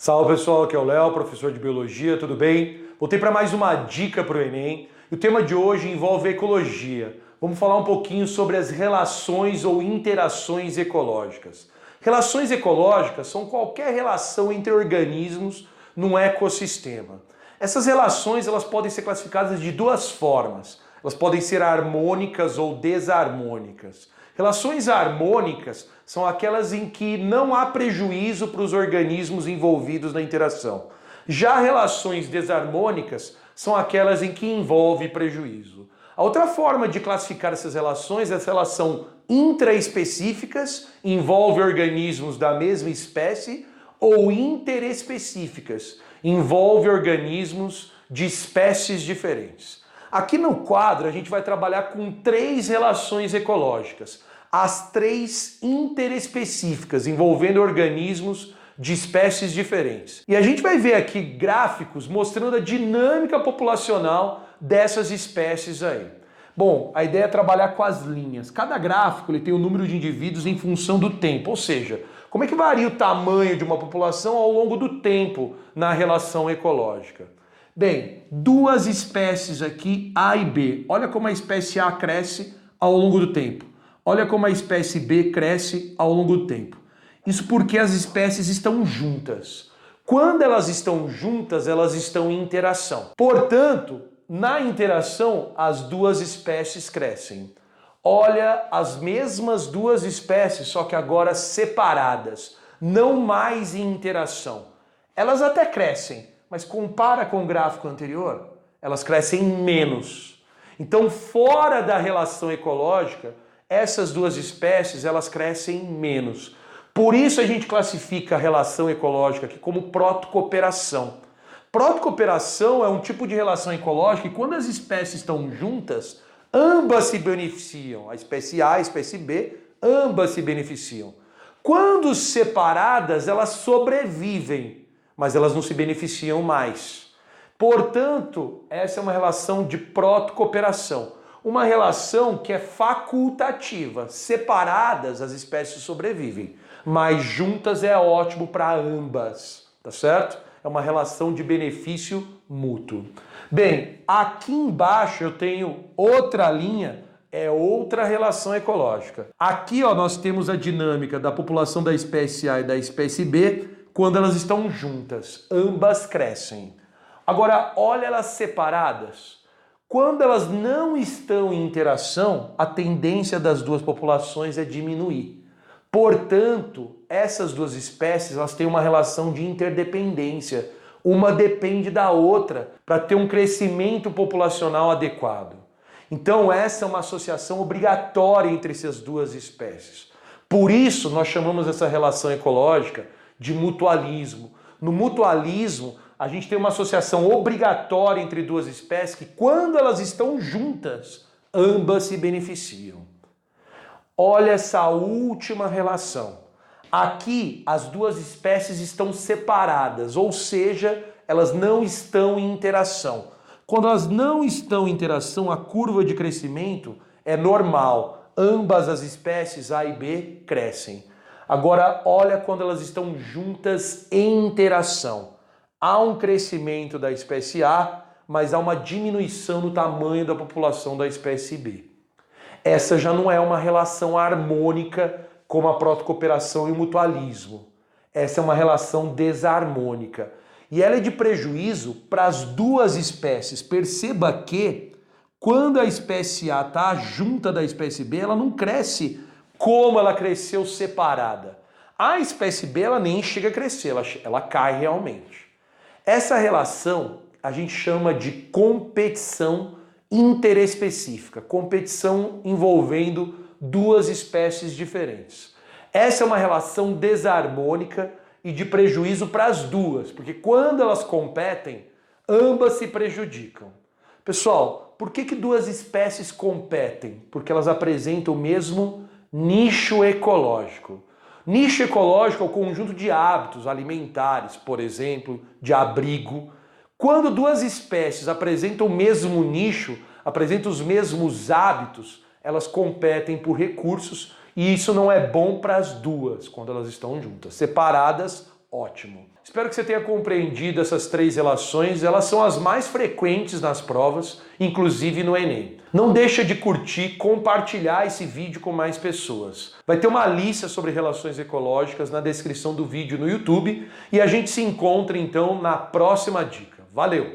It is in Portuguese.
Salve pessoal, aqui é o Léo, professor de Biologia, tudo bem? Voltei para mais uma dica para o Enem e o tema de hoje envolve ecologia. Vamos falar um pouquinho sobre as relações ou interações ecológicas. Relações ecológicas são qualquer relação entre organismos num ecossistema. Essas relações elas podem ser classificadas de duas formas. Elas podem ser harmônicas ou desarmônicas. Relações harmônicas são aquelas em que não há prejuízo para os organismos envolvidos na interação. Já relações desarmônicas são aquelas em que envolve prejuízo. A outra forma de classificar essas relações é a relação intraespecíficas, envolve organismos da mesma espécie, ou interespecíficas, envolve organismos de espécies diferentes. Aqui no quadro a gente vai trabalhar com três relações ecológicas. As três interespecíficas, envolvendo organismos de espécies diferentes. E a gente vai ver aqui gráficos mostrando a dinâmica populacional dessas espécies aí. Bom, a ideia é trabalhar com as linhas. Cada gráfico ele tem o número de indivíduos em função do tempo, ou seja, como é que varia o tamanho de uma população ao longo do tempo na relação ecológica. Bem, duas espécies aqui, A e B. Olha como a espécie A cresce ao longo do tempo. Olha como a espécie B cresce ao longo do tempo. Isso porque as espécies estão juntas. Quando elas estão juntas, elas estão em interação. Portanto, na interação, as duas espécies crescem. Olha as mesmas duas espécies, só que agora separadas, não mais em interação. Elas até crescem, mas compara com o gráfico anterior, elas crescem menos. Então, fora da relação ecológica, essas duas espécies elas crescem menos. Por isso a gente classifica a relação ecológica aqui como protocooperação. Protocooperação é um tipo de relação ecológica que quando as espécies estão juntas, ambas se beneficiam. A espécie A e a espécie B, ambas se beneficiam. Quando separadas, elas sobrevivem, mas elas não se beneficiam mais. Portanto, essa é uma relação de protocooperação. Uma relação que é facultativa. Separadas, as espécies sobrevivem, mas juntas é ótimo para ambas, tá certo? É uma relação de benefício mútuo. Bem, aqui embaixo eu tenho outra linha, é outra relação ecológica. Aqui ó, nós temos a dinâmica da população da espécie A e da espécie B quando elas estão juntas, ambas crescem. Agora, olha elas separadas. Quando elas não estão em interação, a tendência das duas populações é diminuir. Portanto, essas duas espécies elas têm uma relação de interdependência. Uma depende da outra para ter um crescimento populacional adequado. Então, essa é uma associação obrigatória entre essas duas espécies. Por isso, nós chamamos essa relação ecológica de mutualismo. No mutualismo, a gente tem uma associação obrigatória entre duas espécies que, quando elas estão juntas, ambas se beneficiam. Olha essa última relação. Aqui, as duas espécies estão separadas, ou seja, elas não estão em interação. Quando elas não estão em interação, a curva de crescimento é normal. Ambas as espécies A e B crescem. Agora, olha quando elas estão juntas em interação. Há um crescimento da espécie A, mas há uma diminuição no tamanho da população da espécie B. Essa já não é uma relação harmônica como a protocooperação e o mutualismo. Essa é uma relação desarmônica. E ela é de prejuízo para as duas espécies. Perceba que quando a espécie A está junta da espécie B, ela não cresce como ela cresceu separada. A espécie B ela nem chega a crescer, ela cai realmente. Essa relação a gente chama de competição interespecífica, competição envolvendo duas espécies diferentes. Essa é uma relação desarmônica e de prejuízo para as duas, porque quando elas competem, ambas se prejudicam. Pessoal, por que duas espécies competem? Porque elas apresentam o mesmo nicho ecológico. Nicho ecológico é o conjunto de hábitos alimentares, por exemplo, de abrigo. Quando duas espécies apresentam o mesmo nicho, apresentam os mesmos hábitos, elas competem por recursos e isso não é bom para as duas quando elas estão juntas. Separadas, Ótimo. Espero que você tenha compreendido essas 3 relações, elas são as mais frequentes nas provas, inclusive no Enem. Não deixa de curtir, compartilhar esse vídeo com mais pessoas. Vai ter uma lista sobre relações ecológicas na descrição do vídeo no YouTube e a gente se encontra então na próxima dica. Valeu!